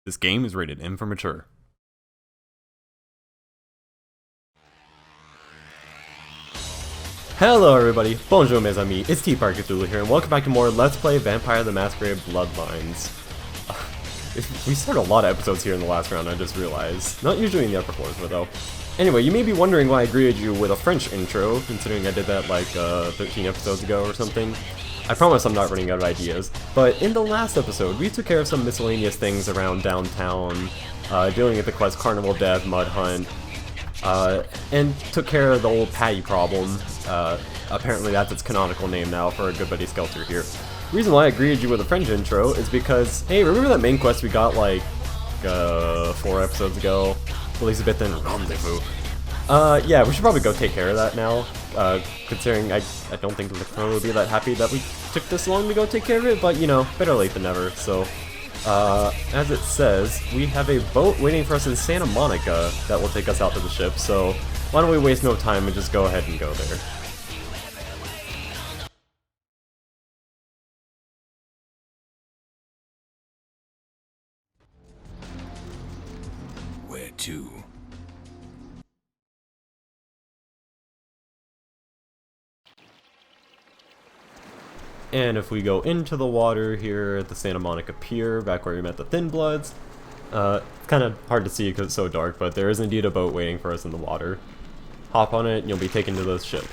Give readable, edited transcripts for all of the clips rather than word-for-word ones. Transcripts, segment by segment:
This game is rated M for mature. Hello everybody, bonjour mes amis, it's T-Park Cthulhu here, and welcome back to more Let's Play Vampire the Masquerade Bloodlines. We started a lot of episodes here in the last round, I just realized. Not usually in the upper floors, but though. Anyway, you may be wondering why I greeted you with a French intro, considering I did that like 13 episodes ago or something. I promise I'm not running out of ideas, but in the last episode, we took care of some miscellaneous things around downtown, dealing with the quest Carnival Death, Mud Hunt, and took care of the old Patty problem. Apparently that's its canonical name now for a good buddy Skelter here. The reason why I greeted you with a French intro is because, hey, remember that main quest we got like 4 episodes ago? Elizabethan Rendezvous. Yeah, we should probably go take care of that now, considering I don't think the Colonel would be that happy that we took this long to go take care of it, but you know, better late than never, so. As it says, we have a boat waiting for us in Santa Monica that will take us out to the ship, so why don't we waste no time and just go ahead and go there. Where to? And if we go into the water here at the Santa Monica Pier, back where we met the Thin Bloods, it's kind of hard to see because it's so dark, but there is indeed a boat waiting for us in the water. Hop on it and you'll be taken to the ship.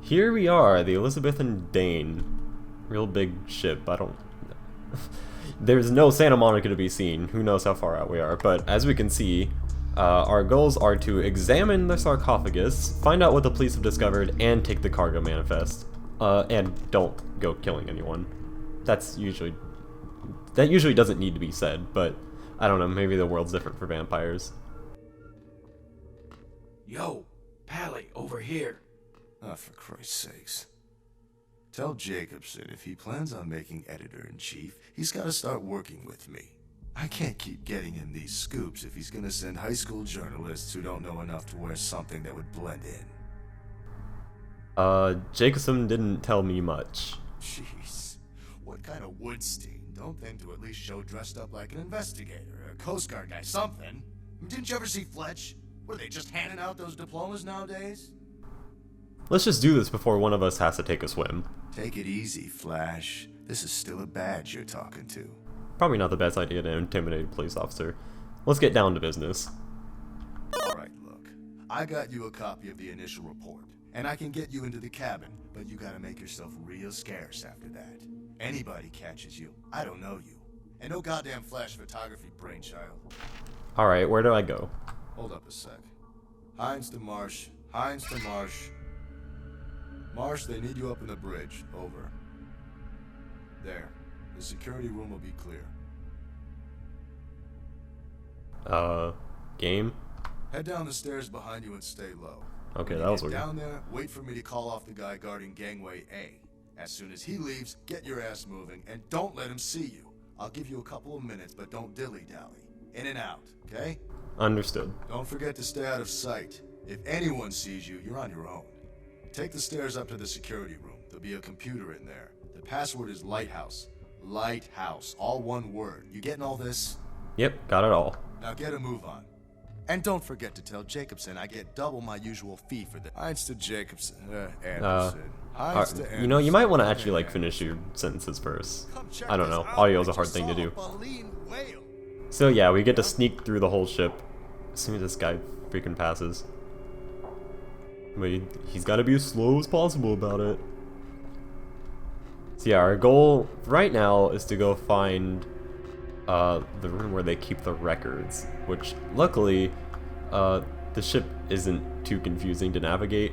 Here we are, the Elizabethan Dane. Real big ship, I don't... There's no Santa Monica to be seen, who knows how far out we are, but as we can see, our goals are to examine the sarcophagus, find out what the police have discovered, and take the cargo manifest. And don't go killing anyone. That usually doesn't need to be said, but I don't know, maybe the world's different for vampires. Yo, Pally, over here. Oh, for Christ's sakes. Tell Jacobson if he plans on making editor-in-chief, he's gotta start working with me. I can't keep getting him these scoops if he's gonna send high school journalists who don't know enough to wear something that would blend in. Jacobson didn't tell me much. Jeez. What kind of Woodstein? Don't think to at least show dressed up like an investigator, a Coast Guard guy, something. Didn't you ever see Fletch? Were they just handing out those diplomas nowadays? Let's just do this before one of us has to take a swim. Take it easy, Flash. This is still a badge you're talking to. Probably not the best idea to intimidate a police officer. Let's get down to business. Alright, look. I got you a copy of the initial report, and I can get you into the cabin, but you gotta make yourself real scarce after that. Anybody catches you, I don't know you. And no goddamn flash photography brainchild. Alright, where do I go? Hold up a sec. Hines to Marsh. Hines to Marsh. Marsh, they need you up in the bridge. Over. There. The security room will be clear. Game? Head down the stairs behind you and stay low. Okay, When that you was get weird. down there, wait for me to call off the guy guarding gangway A. As soon as he leaves, get your ass moving, and don't let him see you. I'll give you a couple of minutes, but don't dilly-dally. In and out, okay? Understood. Don't forget to stay out of sight. If anyone sees you, you're on your own. Take the stairs up to the security room. There'll be a computer in there. The password is Lighthouse. Lighthouse, all one word. You getting all this? Yep, got it all. Now get a move on. And don't forget to tell Jacobson I get double my usual fee for the Hines to Jacobson. Anderson. Hines to Anderson. You know, you might want to actually like finish your sentences first. I don't know, audio is a hard thing to do. So yeah, we get to sneak through the whole ship as soon as this guy freaking passes. But he's got to be as slow as possible about it. So yeah, our goal right now is to go find the room where they keep the records, which luckily the ship isn't too confusing to navigate.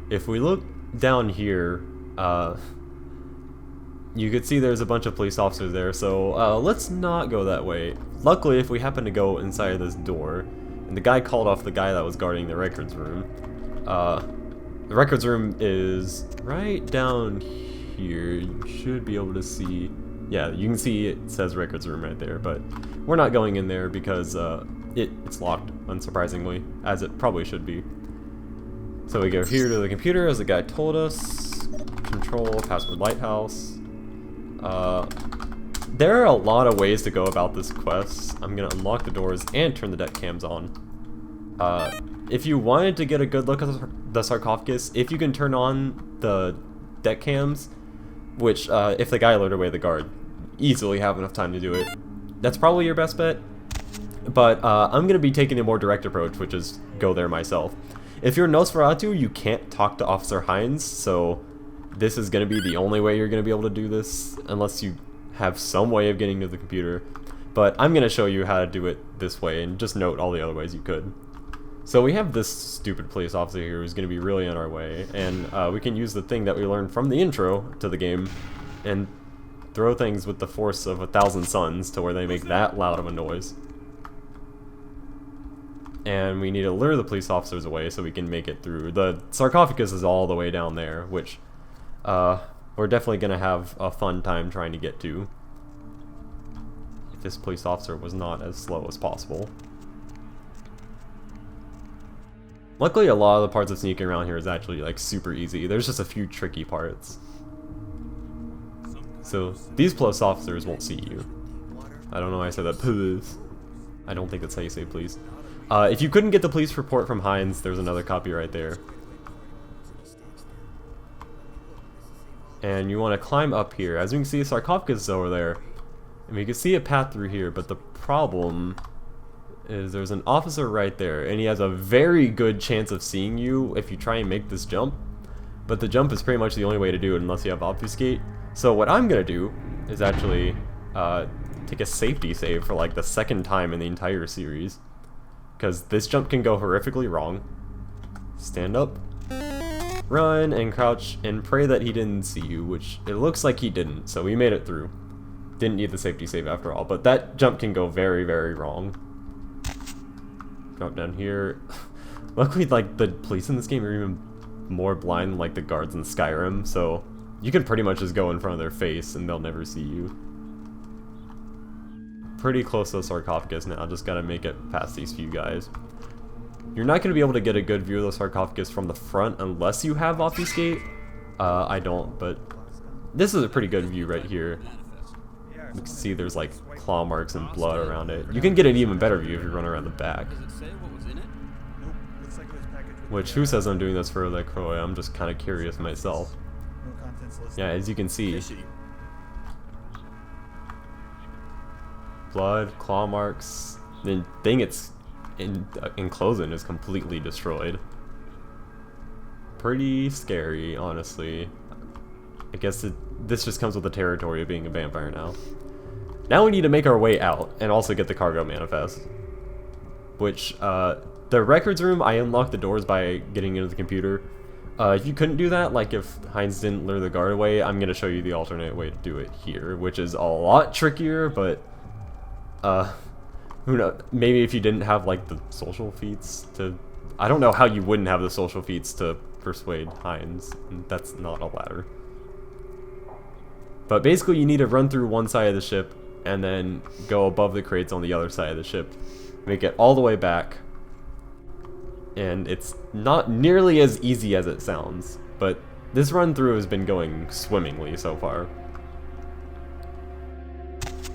If we look down here, you could see there's a bunch of police officers there, so let's not go that way. Luckily, if we happen to go inside of this door, and the guy called off the guy that was guarding the records room, the records room is right down here. You should be able to see. Yeah, you can see it says records room right there, but we're not going in there because it's locked, unsurprisingly, as it probably should be. So we go here to the computer, as the guy told us. control, password lighthouse. There are a lot of ways to go about this quest. I'm gonna unlock the doors and turn the deck cams on. If you wanted to get a good look at the sarcophagus, if you can turn on the deck cams, which if the guy lured away the guard, easily have enough time to do it. That's probably your best bet. But I'm gonna be taking a more direct approach, which is go there myself. If you're Nosferatu, you can't talk to Officer Hines, so this is gonna be the only way you're gonna be able to do this, unless you have some way of getting to the computer. But I'm gonna show you how to do it this way, and just note all the other ways you could. So we have this stupid police officer here who's gonna be really in our way, and we can use the thing that we learned from the intro to the game, and throw things with the force of 1,000 suns to where they make that loud of a noise. And we need to lure the police officers away so we can make it through. The sarcophagus is all the way down there, which we're definitely going to have a fun time trying to get to. If this police officer was not as slow as possible. Luckily, a lot of the parts of sneaking around here is actually like super easy. There's just a few tricky parts. So these police officers won't see you. I don't know why I said that. Please. I don't think that's how you say please. If you couldn't get the police report from Hines, there's another copy right there. And you want to climb up here. As you can see, the sarcophagus is over there. And we can see a path through here, but the problem is there's an officer right there, and he has a very good chance of seeing you if you try and make this jump. But the jump is pretty much the only way to do it unless you have obfuscate. So what I'm gonna do is actually take a safety save for like the second time in the entire series, because this jump can go horrifically wrong. Stand up, run, and crouch, and pray that he didn't see you, which it looks like he didn't, so we made it through. Didn't need the safety save after all, but that jump can go very, very wrong. Drop down here. Luckily, like, the police in this game are even more blind than, like, the guards in Skyrim, so you can pretty much just go in front of their face and they'll never see you. Pretty close to the sarcophagus now, just gotta make it past these few guys. You're not gonna be able to get a good view of the sarcophagus from the front unless you have obfuscate. I don't, but this is a pretty good view right here. You can see there's like claw marks and blood around it. You can get an even better view if you run around the back. Which, who says I'm doing this for LaCroix? I'm just kind of curious myself. Yeah, as you can see. Blood, claw marks. The thing it's enclosing is completely destroyed. Pretty scary, honestly. I guess this just comes with the territory of being a vampire now. Now we need to make our way out and also get the cargo manifest. Which, the records room, I unlocked the doors by getting into the computer. If you couldn't do that, like if Hines didn't lure the guard away, I'm going to show you the alternate way to do it here, which is a lot trickier, but who knows, maybe if you didn't have like the social feats to, I don't know how you wouldn't have the social feats to persuade Hines, and that's not a ladder. But basically you need to run through one side of the ship and then go above the crates on the other side of the ship, make it all the way back, and it's not nearly as easy as it sounds, but this run through has been going swimmingly so far.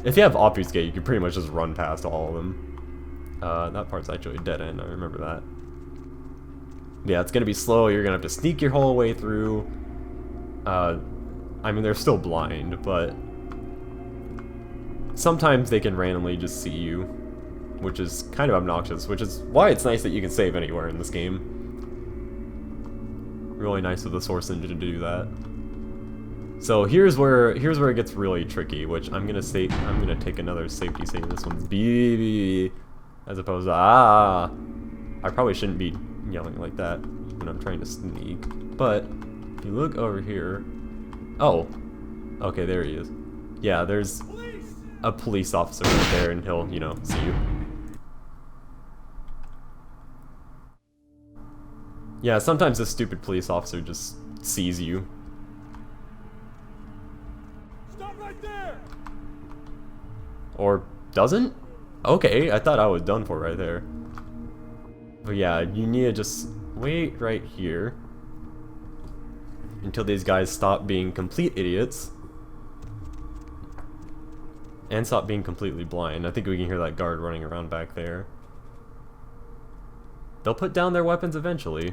If you have obfuscate, you can pretty much just run past all of them. That part's actually a dead end, I remember that. Yeah, it's gonna be slow, you're gonna have to sneak your whole way through. I mean, they're still blind, but sometimes they can randomly just see you, which is kind of obnoxious, which is why it's nice that you can save anywhere in this game. Really nice of the Source Engine to do that. So here's where it gets really tricky, which I'm gonna take another safety save. This one's B, as opposed to ah. I probably shouldn't be yelling like that when I'm trying to sneak. But if you look over here, oh, okay, there he is. Yeah, there's a police officer right there, and he'll, you know, see you. Yeah, sometimes this stupid police officer just sees you. Stop right there! Or doesn't? Okay, I thought I was done for right there. But yeah, you need to just wait right here. until these guys stop being complete idiots and stop being completely blind. I think we can hear that guard running around back there. They'll put down their weapons eventually,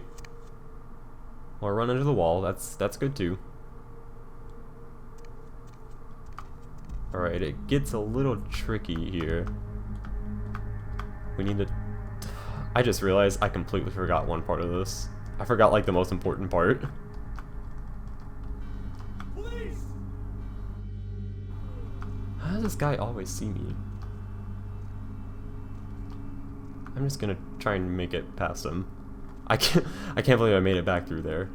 or run under the wall. That's good too. Alright, it gets a little tricky here. We need to... I just realized I completely forgot one part of this. I forgot like the most important part. Police! How does this guy always see me? I'm just gonna try and make it past him. I can't believe I made it back through there.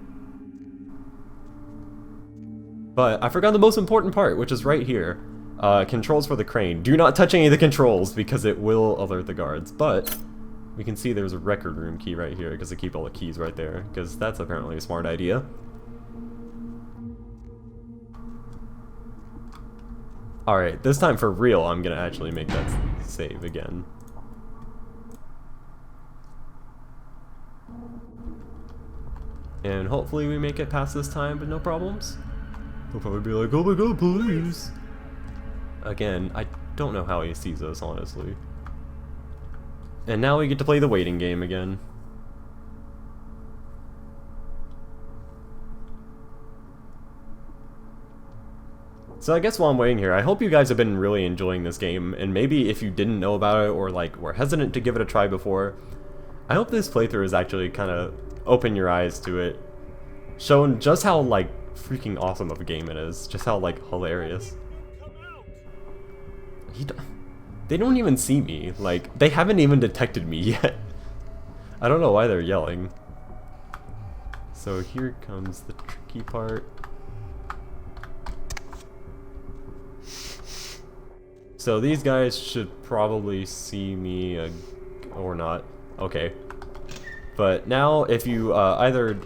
But I forgot the most important part, which is right here. Controls for the crane. Do not touch any of the controls because it will alert the guards. But we can see there's a record room key right here because they keep all the keys right there, because that's apparently a smart idea. Alright, this time for real, I'm gonna actually make that save again. And hopefully we make it past this time, but no problems. He'll probably be like, oh my god, police! Again, I don't know how he sees us, honestly. And now we get to play the waiting game again. So I guess while I'm waiting here, I hope you guys have been really enjoying this game, and maybe if you didn't know about it or like were hesitant to give it a try before, I hope this playthrough has actually kind of opened your eyes to it, showing just how like freaking awesome of a game it is, just how like hilarious. They don't even see me, like they haven't even detected me yet. I don't know why they're yelling. So here comes the tricky part. So these guys should probably see me, or not. Okay. But now, if you either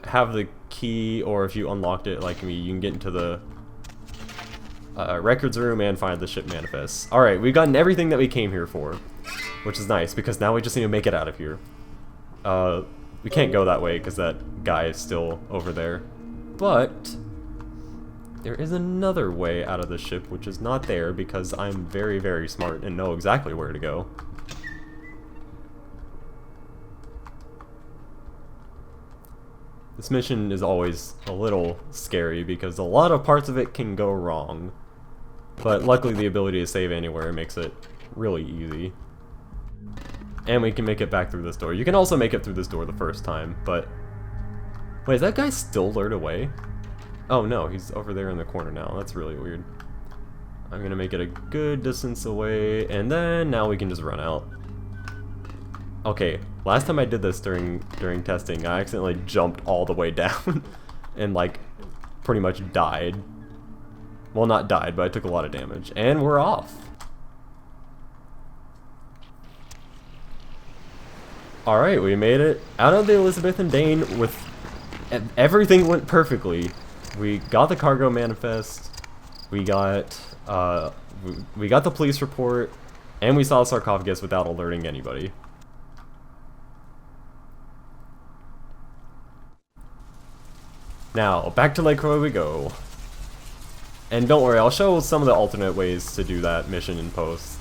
have the key or if you unlocked it like me, you can get into the records room and find the ship manifests. Alright, we've gotten everything that we came here for, which is nice, because now we just need to make it out of here. We can't go that way because that guy is still over there. But there is another way out of the ship, which is not there because I'm very, very smart and know exactly where to go. This mission is always a little scary because a lot of parts of it can go wrong. But luckily the ability to save anywhere makes it really easy. And we can make it back through this door. You can also make it through this door the first time, but... Wait, is that guy still lured away? Oh no, he's over there in the corner now. That's really weird. I'm gonna make it a good distance away, and then now we can just run out. Okay, last time I did this during testing, I accidentally jumped all the way down and like pretty much died. Well, not died, but I took a lot of damage. And we're off. Alright, we made it out of the Elizabeth and Dane with... Everything went perfectly. We got the cargo manifest, we got the police report, and we saw the sarcophagus without alerting anybody. Now, back to Lake Croix we go. And don't worry, I'll show some of the alternate ways to do that mission in post.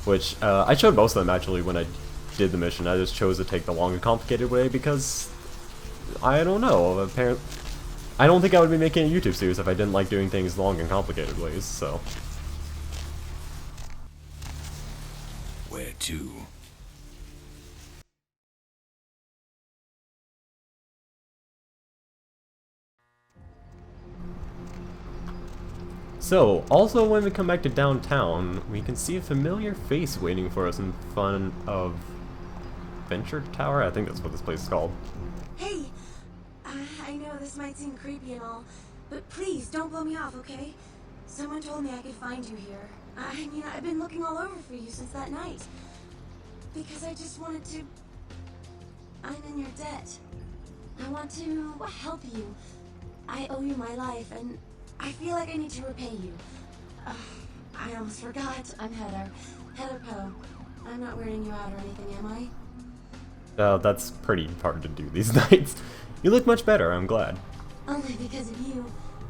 Which, I showed most of them actually when I did the mission. I just chose to take the long and complicated way because, I don't know, apparently... I don't think I would be making a YouTube series if I didn't like doing things long and complicated ways, so... Where to? So, also when we come back to downtown, we can see a familiar face waiting for us in front of Venture Tower? I think that's what this place is called. Hey! I know this might seem creepy and all, but please don't blow me off, okay? Someone told me I could find you here. I mean, I've been looking all over for you since that night. Because I just wanted to... I'm in your debt. I want to help you. I owe you my life, and I feel like I need to repay you. I almost forgot. I'm Heather. Heather Poe. I'm not weirding you out or anything, am I? That's pretty hard to do these nights. You look much better, I'm glad. Only because of you.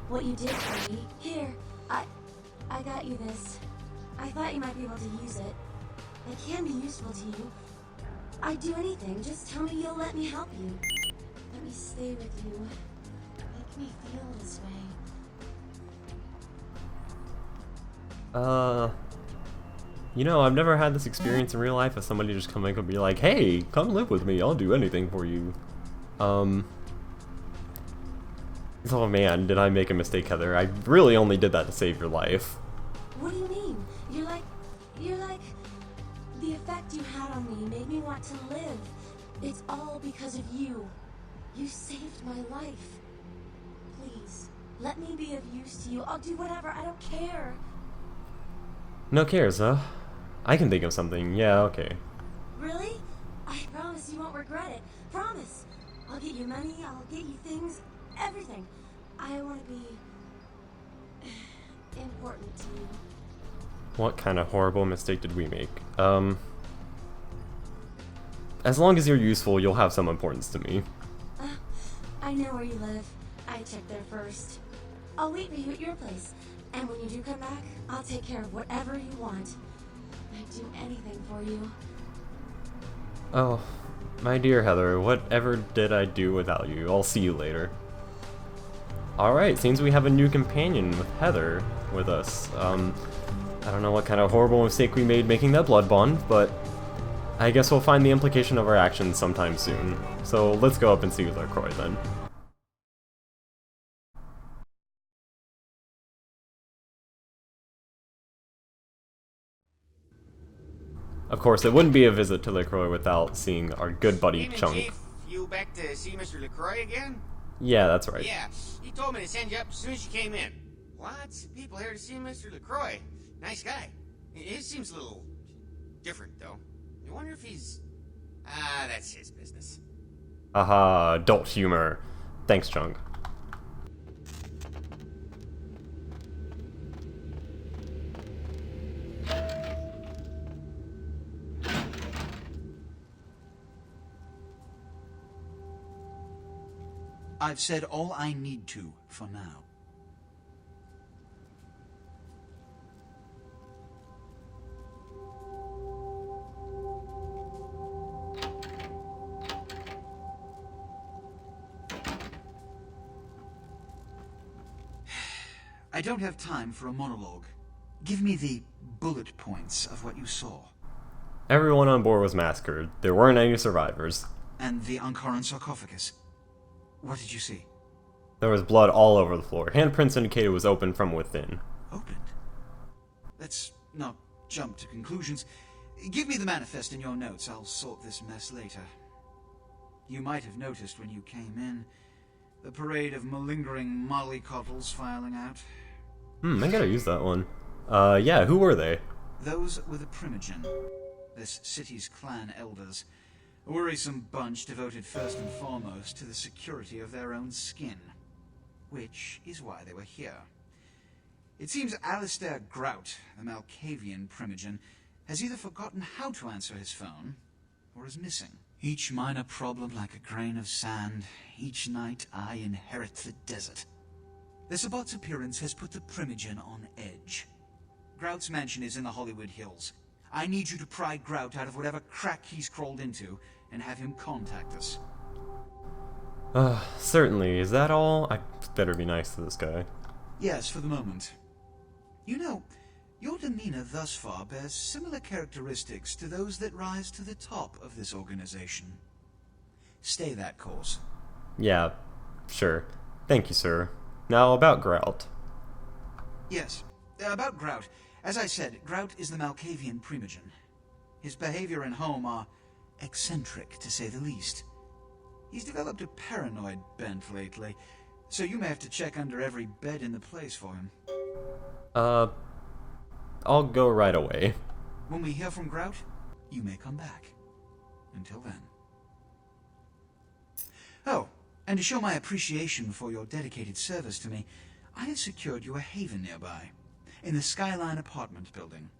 What you did for me. Here, I got you this. I thought you might be able to use it. It can be useful to you. I'd do anything. Just tell me you'll let me help you. Let me stay with you. Make me feel this way. You know, I've never had this experience in real life of somebody just coming and be like, hey, come live with me, I'll do anything for you. Oh man, did I make a mistake, Heather? I really only did that to save your life. What do you mean? You're like, the effect you had on me made me want to live. It's all because of you. You saved my life. Please, let me be of use to you. I'll do whatever, I don't care. No cares, huh? I can think of something, yeah, okay. Really? I promise you won't regret it. Promise. I'll get you money, I'll get you things, everything. I want to be important to you. What kind of horrible mistake did we make? As long as you're useful, you'll have some importance to me. I know where you live. I checked there first. I'll wait for you at your place. And when you do come back, I'll take care of whatever you want. I'd do anything for you. Oh, my dear Heather, whatever did I do without you? I'll see you later. Alright, seems we have a new companion with Heather with us. I don't know what kind of horrible mistake we made making that blood bond, but I guess we'll find the implication of our actions sometime soon. So let's go up and see LaCroix then. Of course, it wouldn't be a visit to LaCroix without seeing our good buddy Evening, Chunk. Chief. You back to see Mr. LaCroix again? Yeah, that's right. Yeah, he told me to send you up as soon as you came in. Lots of people here to see Mr. LaCroix. Nice guy. He seems a little different, though. I wonder if he's... that's his business. Aha, adult humor. Thanks, Chunk. I've said all I need to for now. I don't have time for a monologue. Give me the bullet points of what you saw. Everyone on board was massacred. There weren't any survivors. And the Ankaran sarcophagus. What did you see? There was blood all over the floor. Handprints indicated it was opened from within. Opened? Let's not jump to conclusions. Give me the manifest in your notes. I'll sort this mess later. You might have noticed when you came in, the parade of malingering mollycoddles filing out. I gotta use that one. Yeah, who were they? Those were the Primogen, this city's clan elders. A worrisome bunch devoted first and foremost to the security of their own skin. Which is why they were here. It seems Alistair Grout, the Malkavian Primogen, has either forgotten how to answer his phone, or is missing. Each minor problem like a grain of sand. Each night I inherit the desert. The Sabbat's appearance has put the Primogen on edge. Grout's mansion is in the Hollywood Hills. I need you to pry Grout out of whatever crack he's crawled into, and have him contact us. Certainly. Is that all? I better be nice to this guy. Yes, for the moment. You know, your demeanor thus far bears similar characteristics to those that rise to the top of this organization. Stay that course. Yeah, sure. Thank you, sir. Now, about Grout. Yes, about Grout. As I said, Grout is the Malkavian Primogen. His behavior and home are eccentric, to say the least. He's developed a paranoid bent lately, so you may have to check under every bed in the place for him. I'll go right away. When we hear from Grout, you may come back. Until then. Oh, and to show my appreciation for your dedicated service to me, I have secured you a haven nearby, in the Skyline apartment building.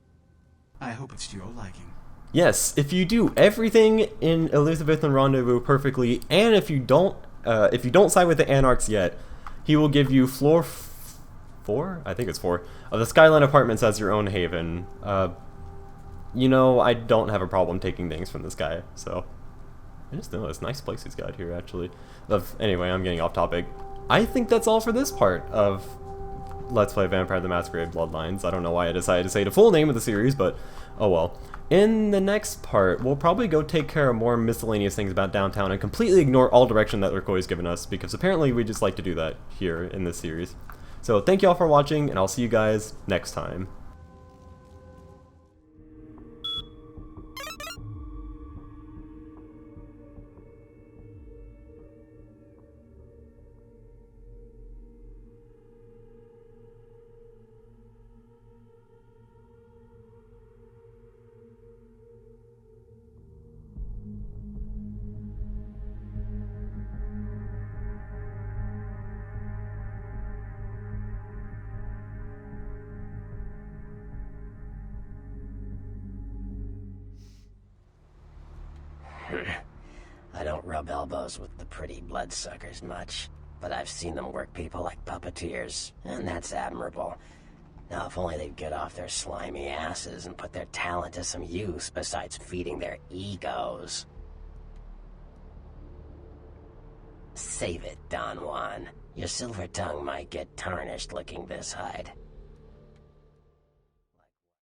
I hope it's to your liking. Yes, if you do everything in Elizabeth and Rendezvous perfectly, and if you don't side with the Anarchs yet, he will give you floor 4? I think it's 4 of the Skyline Apartments as your own haven. You know, I don't have a problem taking things from this guy, so I just know this nice place he's got here, actually. Anyway, I'm getting off topic. I think that's all for this part of Let's Play Vampire the Masquerade Bloodlines. I don't know why I decided to say the full name of the series, but oh well. In the next part, we'll probably go take care of more miscellaneous things about downtown and completely ignore all direction that Lurkoi's given us, because apparently we just like to do that here in this series. So thank you all for watching, and I'll see you guys next time. I don't rub elbows with the pretty bloodsuckers much, but I've seen them work people like puppeteers, and that's admirable. Now, if only they'd get off their slimy asses and put their talent to some use besides feeding their egos. Save it, Don Juan. Your silver tongue might get tarnished licking this hide.